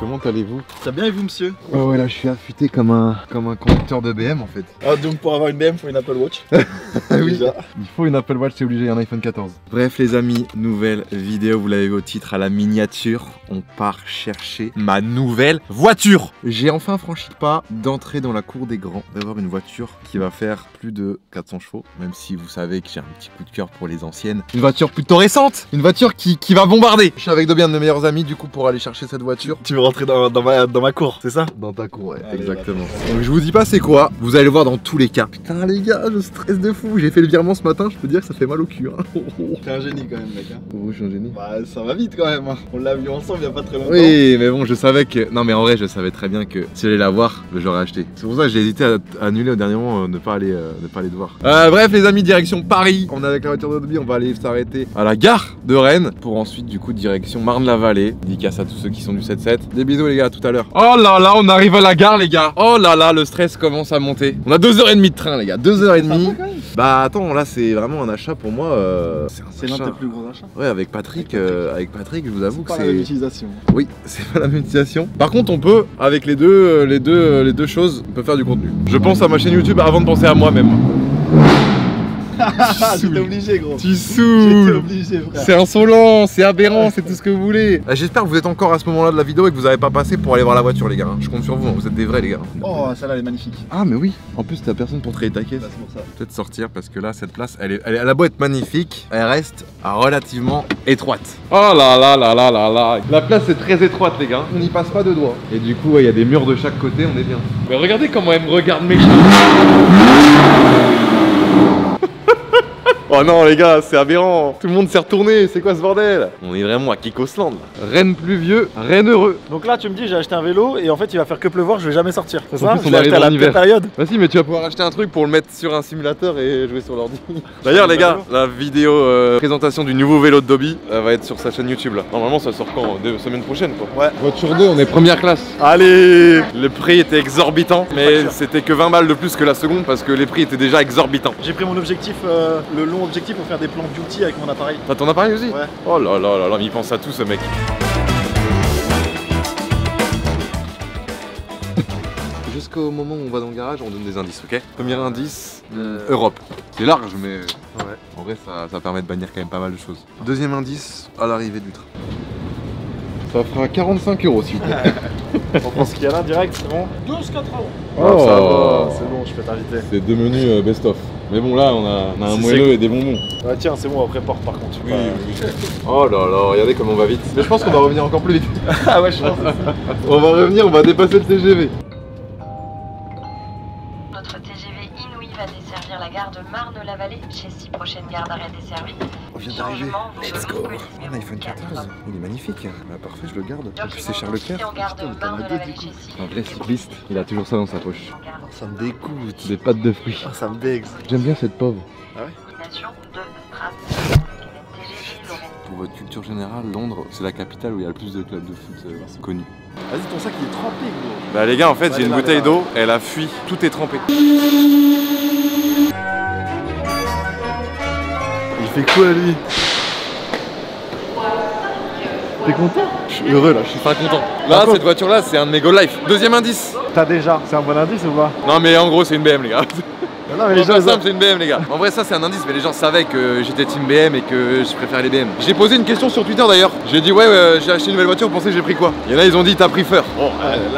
Comment allez-vous? Ça bien et vous, monsieur? Ouais, là je suis affûté comme un conducteur de BM en fait. Ah, donc pour avoir une BM, il faut une Apple Watch. Oui, Déjà. il faut une Apple Watch, c'est obligé, un iPhone 14. Bref les amis, nouvelle vidéo, vous l'avez vu au titre, à la miniature. On part chercher ma nouvelle voiture. J'ai enfin franchi le pas d'entrer dans la cour des grands, d'avoir une voiture qui va faire plus de 400 chevaux. Même si vous savez que j'ai un petit coup de cœur pour les anciennes. Une voiture plutôt récente, une voiture qui va bombarder. Je suis avec de bien de mes meilleurs amis du coup pour aller chercher cette voiture. Tu veux rentrer dans ma cour, c'est ça? Dans ta cour, ouais, Allez, exactement. Donc je vous dis pas c'est quoi, vous allez le voir dans tous les cas. Putain les gars, je stresse de fou, j'ai fait le virement ce matin, je peux dire que ça fait mal au cul. Hein. T'es un génie quand même, mec. Hein. Oh, je suis un génie. Bah, ça va vite quand même. Hein. On l'a vu ensemble il y a pas très longtemps. Oui, mais bon, je savais que. Non, mais en vrai, je savais très bien que si j'allais la voir, j'aurais acheté. C'est pour ça que j'ai hésité à annuler au dernier moment, ne pas aller te voir. Bref, les amis, direction Paris. On est avec la voiture de Dobby, on va aller s'arrêter à la gare de Rennes pour ensuite, du coup, direction Marne-la-Vallée. Dédicace à tous ceux qui sont du 7-7. Des bisous, les gars, à tout à l'heure. Oh là là, on arrive à la gare, les gars. Oh là là, le stress commence à monter. On a 2h30 de train, les gars, 2h30. Bah, attends, là, c'est vraiment un achat pour moi. C'est l'un de tes plus gros achats. Ouais, avec Patrick, je vous avoue que Pas c'est. la même utilisation. Oui, c'est pas la même utilisation. Par contre, on peut, avec les deux choses, on peut faire du contenu. Je pense à ma chaîne YouTube avant de penser à moi-même. J'étais obligé, gros. Tu J'étais saoules. obligé, frère. C'est insolent, c'est aberrant, c'est tout ce que vous voulez. J'espère que vous êtes encore à ce moment-là de la vidéo et que vous n'avez pas passé pour aller voir la voiture, les gars. Je compte sur vous, vous êtes des vrais, les gars. Oh, celle-là, elle est magnifique. Ah, mais oui. En plus, t'as personne pour traiter ta caisse. Bah, c'est pour ça. Peut-être sortir parce que là, cette place, elle a beau être magnifique, elle reste relativement étroite. Oh là là là là là là. La place est très étroite, les gars. On n'y passe pas de doigts. Et du coup, il y a des murs de chaque côté, on est bien. Mais regardez comment elle me regarde méchant. Oh non les gars, c'est aberrant. Tout le monde s'est retourné, c'est quoi ce bordel? On est vraiment à Kikosland là. Rennes pluvieux, Rennes heureux. Donc là, tu me dis, j'ai acheté un vélo et en fait, il va faire que pleuvoir, je vais jamais sortir. C'est En ça? plus, Je on l'ai arrive acheté à en la hiver. pire période. Bah si, mais tu vas pouvoir acheter un truc pour le mettre sur un simulateur et jouer sur l'ordi. D'ailleurs les gars, la vidéo présentation du nouveau vélo de Dobby va être sur sa chaîne YouTube là. Normalement ça sort quand? 2 semaines prochaines quoi. Ouais. Voiture 2, on est première classe. Allez. Le prix était exorbitant, mais c'était que 20 balles de plus que la seconde parce que les prix étaient déjà exorbitants. J'ai pris mon objectif, le long objectif pour faire des plans beauty avec mon appareil. T'as ton appareil aussi? Ouais. Oh là là là là, il pense à tout ce mec. Jusqu'au moment où on va dans le garage, on donne des indices, ok? Premier indice, Europe. C'est large, mais ouais. En vrai, ça permet de bannir quand même pas mal de choses. Deuxième indice, à l'arrivée du train. Ça fera 45 € s'il vous plaît. On prend ce qu'il y a là direct, c'est bon? 12,80 €. Oh, ça va, c'est bon, je peux t'inviter. C'est deux menus best-of. Mais bon, là, on a un C'est moelleux et des bonbons. Ouais, tiens, c'est bon, après porte par contre. Oui, oui. Oh là là, regardez comme on va vite. Mais je pense qu'on va revenir encore plus vite. Ah ouais, je pense. On va revenir, on va dépasser le TGV. Notre TGV Inouï va desservir la gare de Marne-la-Vallée, chez 6 prochaines gares d'arrêt desservies. On vient d'arriver. Let's go. Un iPhone 14. Il est magnifique. Bah, parfait, je le garde. En plus, c'est Charles Leclerc. Un vrai cycliste. Il a toujours ça dans sa poche. Ça me dégoûte. Des pâtes de fruits. Ça me dégoûte. J'aime bien cette pauvre. Ah ouais? Pour votre culture générale, Londres, c'est la capitale où il y a le plus de clubs de foot connus. Vas-y, ton sac il est trempé, gros. Bah les gars, en fait, j'ai une là, bouteille là. d'eau, elle a fui, tout est trempé. Il fait quoi lui? T'es content? Je suis heureux là, je suis pas content. Là, cette voiture-là, c'est un de mes goal life. Deuxième indice. T'as déjà, c'est un bon indice ou pas? Non mais en gros, c'est une BM les gars. Non mais les gens, simple, c'est une BM les gars. En vrai ça c'est un indice, mais les gens savaient que j'étais team BM et que je préférais les BM. J'ai posé une question sur Twitter d'ailleurs. J'ai dit ouais, j'ai acheté une nouvelle voiture, vous pensez que j'ai pris quoi? Il y en a ils ont dit t'as pris Feur. Bon,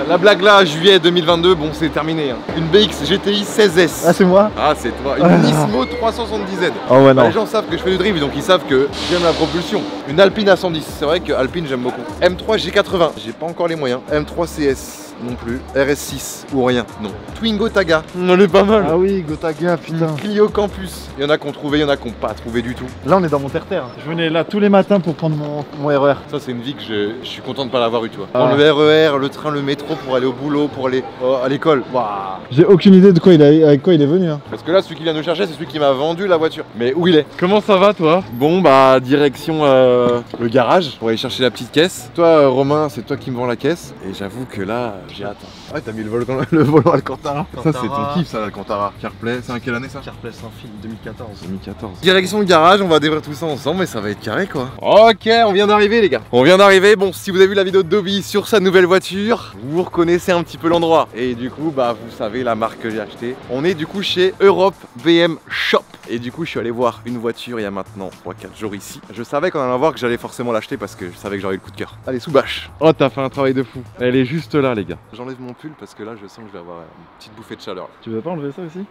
la blague là, juillet 2022, bon c'est terminé. Hein. Une BX GTI 16S. Ah c'est moi? Ah c'est toi. Une Nismo 370Z. Oh ouais non. Les gens savent que je fais du drift donc ils savent que j'aime la propulsion. Une Alpine A110, c'est vrai que Alpine j'aime beaucoup. M3 G80, j'ai pas encore les moyens. M3 CS. Non plus. RS6 ou rien, non. Twingo Taga, on est pas mal. Ah oui, Gotaga, putain. Clio Campus, il y en a qui ont trouvé, il y en a qui n'ont pas trouvé du tout. Là on est dans mon terre-terre. Je venais là tous les matins pour prendre mon RER. Ça c'est une vie que je suis content de pas l'avoir eu, tu vois. Prendre le RER, le train, le métro pour aller au boulot, pour aller à l'école. Waouh. J'ai aucune idée de quoi avec quoi il est venu. Hein. Parce que là celui qui vient nous chercher c'est celui qui m'a vendu la voiture. Mais où il est? Comment ça va toi? Bon bah direction le garage pour aller chercher la petite caisse. Toi Romain c'est toi qui me vends la caisse. Et j'avoue que là J'ai hâte. Ouais, t'as mis le volant Alcantara. Ça, c'est ton kiff, ça, l'Alcantara. CarPlay, c'est en quelle année ça? CarPlay sans fil, 2014. 2014. Direction le garage, on va découvrir tout ça ensemble et ça va être carré quoi. Ok, on vient d'arriver les gars. On vient d'arriver. Bon, si vous avez vu la vidéo de Dobby sur sa nouvelle voiture, vous reconnaissez un petit peu l'endroit. Et du coup, bah vous savez la marque que j'ai achetée. On est du coup chez Europe BM Shop. Et du coup, je suis allé voir une voiture il y a maintenant 3-4 jours ici. Je savais qu'en allant voir que j'allais forcément l'acheter parce que je savais que j'aurais eu le coup de cœur. Allez, sous bâche. Oh, t'as fait un travail de fou. Elle est juste là les gars. J'enlève mon pull parce que là, je sens que je vais avoir une petite bouffée de chaleur. Tu veux pas enlever ça aussi?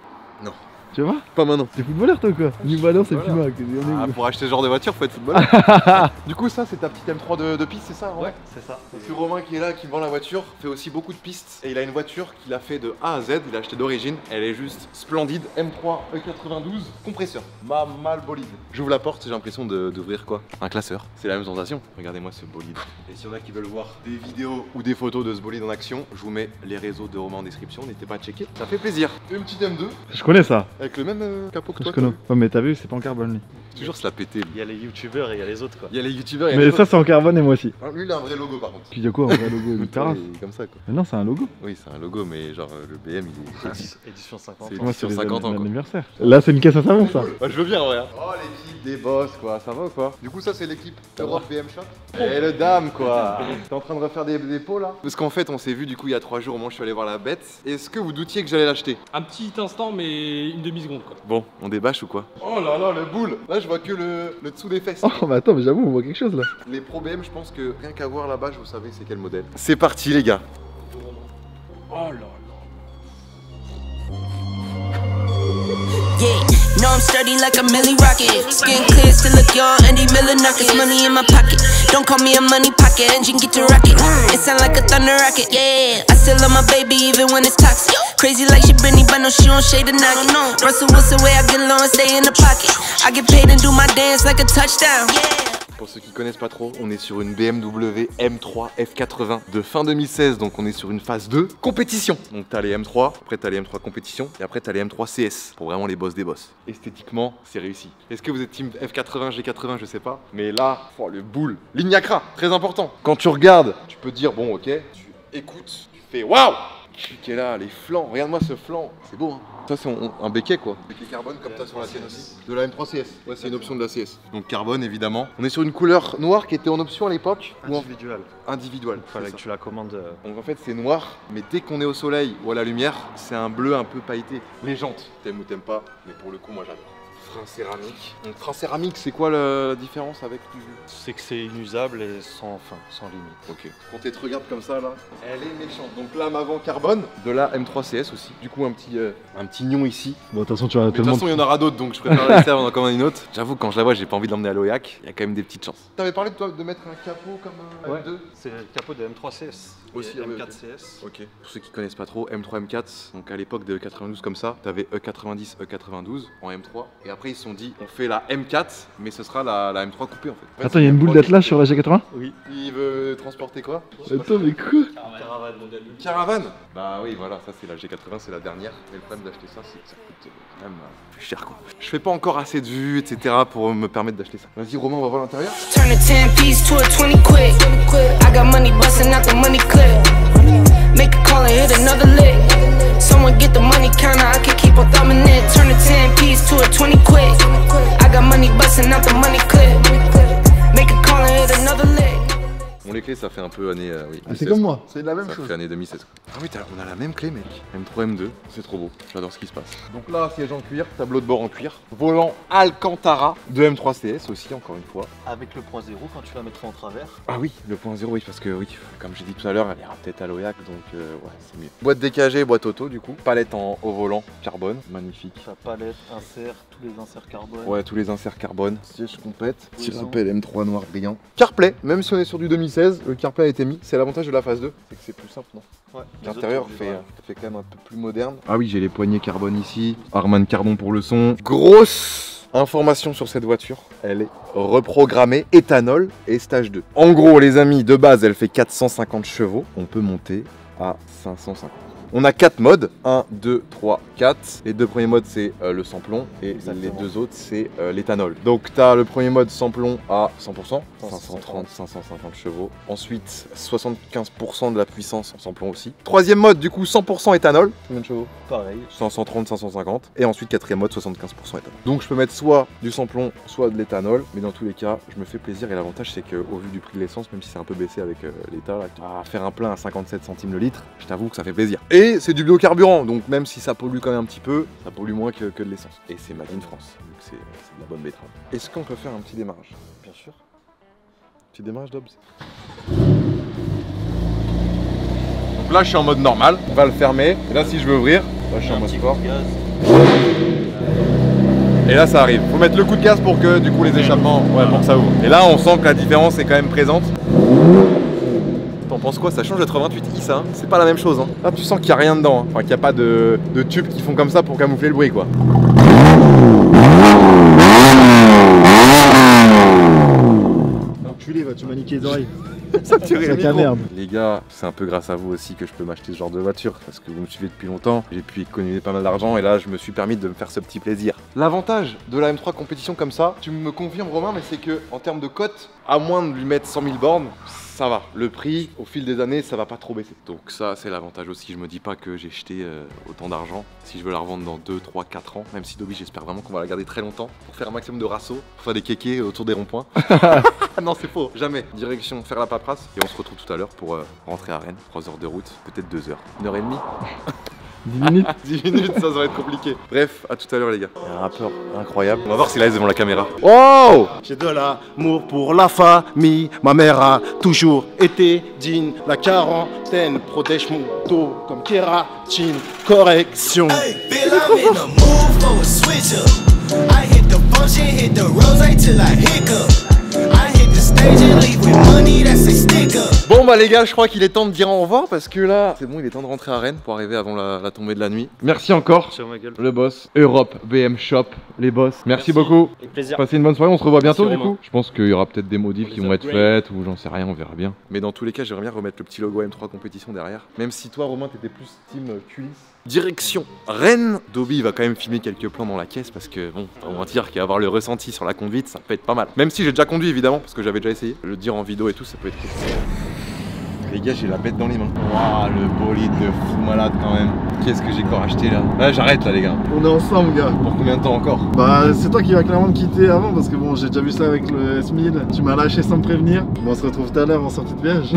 Non. Tu vois? Pas maintenant. T'es footballeur toi quoi? New Balance et Voilà. Puma. Ah, pour acheter ce genre de voiture, faut être footballeur. Du coup, ça, c'est ta petite M3 de piste, c'est ça? Ouais, c'est ça. Parce que Romain qui est là, qui vend la voiture, fait aussi beaucoup de pistes. Et il a une voiture qu'il a fait de A à Z, il a acheté d'origine. Elle est juste splendide. M3 E92, compresseur. Mal bolide. J'ouvre la porte, j'ai l'impression d'ouvrir quoi? Un classeur. C'est la même sensation. Regardez-moi ce bolide. Et s'il y en a qui veulent voir des vidéos ou des photos de ce bolide en action, je vous mets les réseaux de Romain en description. N'hésitez pas à checker. Ça fait plaisir. Une petite M2 Je connais ça. avec le même capot que Je toi. connais. Ouais, mais t'as vu, c'est pas en carbone lui. Toujours se la péter. lui. Il y a les youtubeurs et il y a les autres quoi. Il y a les youtubeurs et Mais les ça c'est en carbone et moi aussi. autres. Lui, il a un vrai logo par contre. Tu dis quoi un vrai logo de Taras? Il est comme ça quoi. Mais non, c'est un logo. Oui, c'est un logo, mais genre le BM il est. Édition 50. C'est- Moi c'est sur les 50 ans, quoi. anniversaires. Là c'est une caisse à savon ça. Bah, je veux bien en vrai. Oh l'équipe des boss quoi, ça va ou quoi? Du coup ça c'est l'équipe Europe BM Shop. Et le dame quoi. T'es en train de refaire des pots là? Parce qu'en fait on s'est vu du coup il y a 3 jours, moi je suis allé voir la bête. Est-ce que vous doutiez que j'allais l'acheter? Un petit instant, mais une demi-seconde quoi. Bon, on débâche ou quoi? Oh là là le boule. Là je vois que le dessous des fesses. Oh mais attends, mais j'avoue on voit quelque chose là. Les Pro BM je pense que rien qu'à voir là-bas vous savez c'est quel modèle. C'est parti les gars. Oh là là. Yeah, no, I'm sturdy like a Millie Rocket. Skin clear, still look young, Andy Miller knockers. Money in my pocket. Don't call me a money pocket. Engine get to rocket. It sound like a thunder rocket. Yeah, I still love my baby even when it's toxic. Crazy like she Britney, but no, she don't shade the knocket. No, Russell Wilson way I get low and stay in the pocket. I get paid and do my dance like a touchdown. Pour ceux qui connaissent pas trop, on est sur une BMW M3 F80 de fin 2016, donc on est sur une phase 2 compétition. Donc t'as les M3, après t'as les M3 compétition, et après t'as les M3 CS, pour vraiment les boss des boss. Esthétiquement, c'est réussi. Est-ce que vous êtes team F80, G80, je sais pas, mais là, oh, le boule, Lignacra, très important. Quand tu regardes, tu peux dire, bon ok, tu écoutes, tu fais waouh. Qui est là, les flancs, regarde-moi ce flanc, c'est beau hein. Ça c'est un béquet quoi. Béquet carbone comme t'as sur la tienne aussi. De la M3 CS. Ouais c'est une option de la CS. Donc carbone évidemment. On est sur une couleur noire qui était en option à l'époque. Individuel. Individuelle. Fallait que tu la commandes. Donc en fait c'est noir, mais dès qu'on est au soleil ou à la lumière, c'est un bleu un peu pailleté. Les jantes, t'aimes ou t'aimes pas, mais pour le coup moi j'adore. Frein céramique. Donc frein céramique, c'est quoi la différence avec du... C'est que c'est inusable et sans fin, sans limite. Ok. Quand tu te regardes comme ça là, elle est méchante. Donc lame avant carbone, de la M3 CS aussi. Du coup un petit nion ici. Bon de toute façon tu vas Mais de toute tellement. façon il y en aura d'autres donc je préfère la laisser avant d'en commander une autre. J'avoue quand je la vois j'ai pas envie de l'emmener à l'Oyac, il y a quand même des petites chances. T'avais parlé de toi de mettre un capot comme un Ouais. M2 C'est le capot de M3 CS. Aussi, Et ah ouais, M4 ok. CS. Ok. Pour ceux qui connaissent pas trop, M3 M4, donc à l'époque de E92 comme ça, t'avais E90, E92 en M3. Et après ils se sont dit on fait la M4 mais ce sera la M3 coupée en fait. Attends, il y a une boule d'atlas sur la G80? Oui. Il veut transporter quoi? Attends mais quoi? Caravane modèle. Une caravane. Bah oui voilà, ça c'est la G80, c'est la dernière. Mais le problème d'acheter ça c'est que ça coûte quand même plus cher quoi. Je fais pas encore assez de vues etc pour me permettre d'acheter ça. Vas-y Romain on va voir l'intérieur. Turn a 10 piece to a 20 quick. I got money busting out the money clip. Make a call and hit another lick. Someone get the money counter, I can keep on thumbing it. Turn a 10 piece to a 20 quick. I got money busting out the money clip. Make a call and hit another lick. Bon les clés ça fait un peu année oui. Ah, c'est 2016, comme quoi. moi, c'est la même Ça chose. fait année 2016. Ah oui, on a la même clé, mec. M3, M2, c'est trop beau. J'adore ce qui se passe. Donc là, siège en cuir, tableau de bord en cuir, volant Alcantara de M3 CS aussi, encore une fois. Avec le point 0 quand tu la mettras en travers. Ah oui, le point 0, oui, parce que oui, comme j'ai dit tout à l'heure, elle ira peut-être à l'Oyac, donc ouais, c'est mieux. Boîte DKG, boîte auto du coup. Palette au volant, carbone, magnifique. Ta palette, insert, tous les inserts carbone. Ouais, tous les inserts carbone. Siège complète. Petit Horizon. rappel M3 noir brillant. CarPlay, même si on est sur du 2016, le CarPlay a été mis. C'est l'avantage de la phase 2, c'est que c'est plus simple, non? Ouais. L'intérieur fait quand même un peu plus moderne. Ah oui, j'ai les poignées carbone ici. Harman Kardon pour le son. Grosse information sur cette voiture. Elle est reprogrammée éthanol et stage 2. En gros, les amis, de base, elle fait 450 chevaux. On peut monter à 550. On a 4 modes, 1, 2, 3, 4. Les deux premiers modes c'est le sans-plomb et les deux autres c'est l'éthanol. Donc tu as le premier mode sans-plomb à 100%, 530, 550 chevaux. Ensuite 75% de la puissance en sans-plomb aussi. Troisième mode du coup 100% éthanol. Combien de chevaux? Pareil. 530, 550. Et ensuite quatrième mode 75% éthanol. Donc je peux mettre soit du sans-plomb, soit de l'éthanol. Mais dans tous les cas, je me fais plaisir et l'avantage c'est qu'au vu du prix de l'essence, même si c'est un peu baissé avec l'état, à faire un plein à 57 centimes le litre, je t'avoue que ça fait plaisir. Et c'est du biocarburant, donc même si ça pollue quand même un petit peu, ça pollue moins que de l'essence. Et c'est made in France, donc c'est de la bonne betterave. Est-ce qu'on peut faire un petit démarrage? Bien sûr. Petit démarrage d'Obs. Donc là je suis en mode normal, on va le fermer. Et là si je veux ouvrir, là je suis en mode sport. Et là ça arrive. Faut mettre le coup de gaz pour que du coup les échappements, ouais, pour que ça ouvre. Et là on sent que la différence est quand même présente. T'en penses quoi? Ça change d'être 28i ça, hein. C'est pas la même chose, hein. Là tu sens qu'il n'y a rien dedans, hein. Enfin qu'il n'y a pas de tubes qui font comme ça pour camoufler le bruit quoi. Enculé, vas-tu maniquer les oreilles? Ça tire le micro. Merde. Les gars, c'est un peu grâce à vous aussi que je peux m'acheter ce genre de voiture parce que vous me suivez depuis longtemps, j'ai pu économiser pas mal d'argent et là je me suis permis de me faire ce petit plaisir. L'avantage de la M3 compétition comme ça, tu me confirmes Romain, mais c'est que en termes de cote, à moins de lui mettre 100 000 bornes, ça va. Le prix, au fil des années, ça va pas trop baisser. Donc ça, c'est l'avantage aussi. Je me dis pas que j'ai jeté autant d'argent si je veux la revendre dans 2, 3, 4 ans. Même si Dobby, j'espère vraiment qu'on va la garder très longtemps pour faire un maximum de rassos, pour faire des kékés autour des ronds-points. Non, c'est faux. Jamais. Direction faire la paperasse et on se retrouve tout à l'heure pour rentrer à Rennes. 3 heures de route, peut-être 2 heures. 1h30. 10 minutes. 10 minutes, ça va être compliqué. Bref, à tout à l'heure les gars. Il y a un rappeur incroyable. On va voir s'il est devant la caméra. Oh! J'ai de l'amour pour la famille. Ma mère a toujours été digne. La quarantaine protège mon dos comme kératine. Correction. Hey, Bill, I'm in the mood for a switch up. I hit the function, hit the rose till I hiccup. I hit the stage and leave with money that's a sticker. Bon bah les gars, je crois qu'il est temps de dire au revoir parce que là, c'est bon, il est temps de rentrer à Rennes pour arriver avant la tombée de la nuit. Merci encore, Ciao ma gueule. le boss, Europe, BM Shop, les boss. Merci beaucoup. Avec plaisir. Passez une bonne soirée, on se revoit bientôt Merci, du Romain. coup. Je pense qu'il y aura peut-être des modifs Pour qui les vont être upgrades. faites ou j'en sais rien, on verra bien. Mais dans tous les cas, j'aimerais bien remettre le petit logo M3 compétition derrière. Même si toi Romain, t'étais plus team culisse. Direction Rennes. Dobby va quand même filmer quelques plans dans la caisse parce que bon, on va dire qu'avoir le ressenti sur la conduite, ça peut être pas mal. Même si j'ai déjà conduit évidemment parce que j'avais déjà essayé. Le dire en vidéo et tout, ça peut être cool. Les gars, j'ai la bête dans les mains. Waouh, le bolide de fou malade quand même. Qu'est-ce que j'ai encore acheté là? Ouais, j'arrête là les gars. On est ensemble, gars. Pour combien de temps encore? Bah, c'est toi qui vas clairement me quitter avant parce que bon, j'ai déjà vu ça avec le S1000. Tu m'as lâché sans me prévenir. Bon, on se retrouve tout à l'heure en sortie de piège.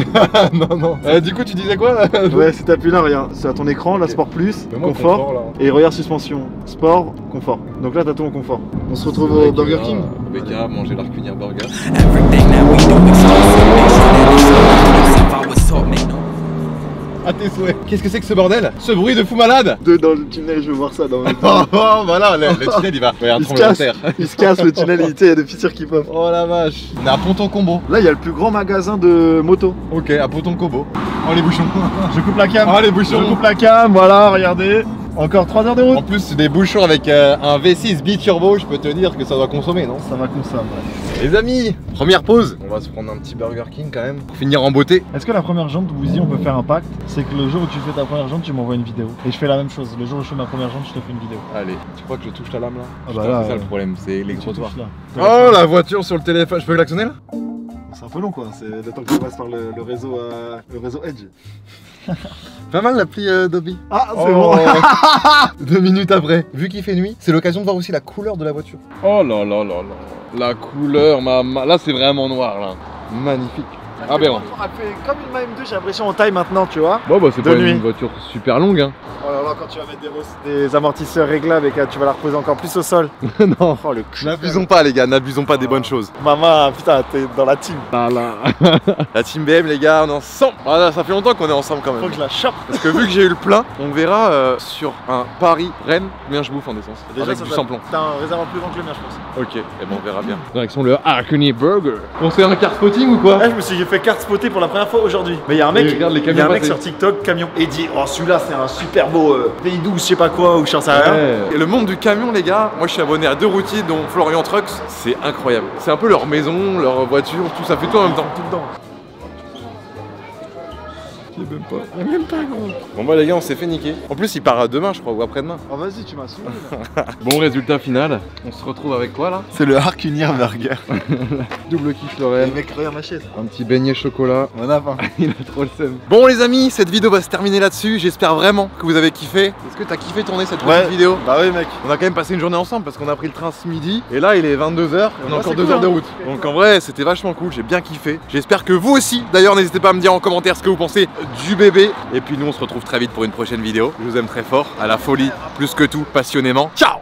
Non, non. Du coup, tu disais quoi là? Ouais, si t'appuies là, regarde, c'est à ton écran, là, Sport Plus, Fais-moi confort, là. et regarde suspension, sport, confort. Donc là, t'as tout en confort. On se retrouve au Burger King. Becca, manger l'Arcunière Burger. Everything that we do exclusive. Make sure that it's all if I was taught, make no. À tes souhaits. Qu'est-ce que c'est que ce bordel? Ce bruit de fou malade? Deux dans le tunnel, je veux voir ça dans le Oh, voilà, le tunnel il va faire un Il se tremblement de casse, terre. il se casse le tunnel, il y a des fissures qui pop. Oh la vache. On est à Ponton Combo. Là, il y a le plus grand magasin de moto. Ok, à Ponton Combo. Oh les bouchons. Je coupe la cam. Oh les bouchons. Je coupe la cam, voilà, regardez. Encore 3 heures de route. En plus, c'est des bouchons avec un V6 bi-turbo, je peux te dire que ça doit consommer, non? Ça va comme ça, ouais. Les amis, première pause. On va se prendre un petit Burger King quand même pour finir en beauté. Est-ce que la première jante, Wheezy, on peut faire un pacte? C'est que le jour où tu fais ta première jante, tu m'envoies une vidéo. Et je fais la même chose. Le jour où je fais ma première jante, je te fais une vidéo. Allez, tu crois que je touche ta lame là? Ah bah Putain, là, c'est ça le problème, c'est les Tu trottoirs. touches là. Oh la voiture sur le téléphone, je peux klaxonner là? C'est un peu long quoi, c'est le temps que tu passes par le réseau Edge. Pas mal l'appli Dobby. Ah, c'est Oh. bon. 2 minutes après, vu qu'il fait nuit, c'est l'occasion de voir aussi la couleur de la voiture. Oh là là là là. La couleur, là c'est vraiment noir là. Magnifique. Aberrant. Elle fait comme une M2, j'ai l'impression en taille maintenant, tu vois. Bon bah c'est De pas nuit. une voiture super longue hein. Oh là là, quand tu vas mettre des amortisseurs réglables et que tu vas la reposer encore plus au sol. Non. Oh le cul. N'abusons pas les gars, n'abusons pas des bonnes choses. Maman, putain, t'es dans la team. Là là. La team BM les gars, on est ensemble. Voilà, ça fait longtemps qu'on est ensemble quand Faut même. que je la chope. Parce que vu que j'ai eu le plein, on verra sur un Paris-Rennes combien je bouffe en essence. Avec ça, du ça- sans-plomb. T'as un réservoir plus grand que le mien, je pense. Ok, et bon on verra bien. Direction le Arcunier Burger. On fait un car spotting ou quoi? Là, je me suis fait carte spotter pour la première fois aujourd'hui. Mais il y a un mec, Et regarde les il y a camions un mec passer. sur TikTok, camion, et il dit oh celui-là c'est un super beau pays doux, je sais pas quoi, ou je sais rien. Ouais. Et le monde du camion les gars, moi je suis abonné à 2 routiers dont Florian Trucks, c'est incroyable. C'est un peu leur maison, leur voiture, tout ça fait tout en même temps. Tout dedans. Il est même pas. Il est même pas gros. Bon bah les gars, on s'est fait niquer. En plus, il part demain, je crois, ou après-demain. Oh vas-y, tu m'as saoulé là. Bon résultat final. On se retrouve avec quoi là? C'est le Harkunir Burger. Double quiche Lorraine. Mec, regarde ma chaise. Un petit beignet chocolat. On a faim. Il a trop le seum. Bon les amis, cette vidéo va se terminer là-dessus. J'espère vraiment que vous avez kiffé. Est-ce que t'as kiffé tourner cette petite vidéo? Bah oui mec. On a quand même passé une journée ensemble parce qu'on a pris le train ce midi. Et là il est 22h. On a encore 2 cool, heures de hein. route. Donc en vrai c'était vachement cool, j'ai bien kiffé. J'espère que vous aussi. D'ailleurs n'hésitez pas à me dire en commentaire ce que vous pensez du bébé. Et puis nous on se retrouve très vite pour une prochaine vidéo. Je vous aime très fort, à la folie, plus que tout, passionnément. Ciao!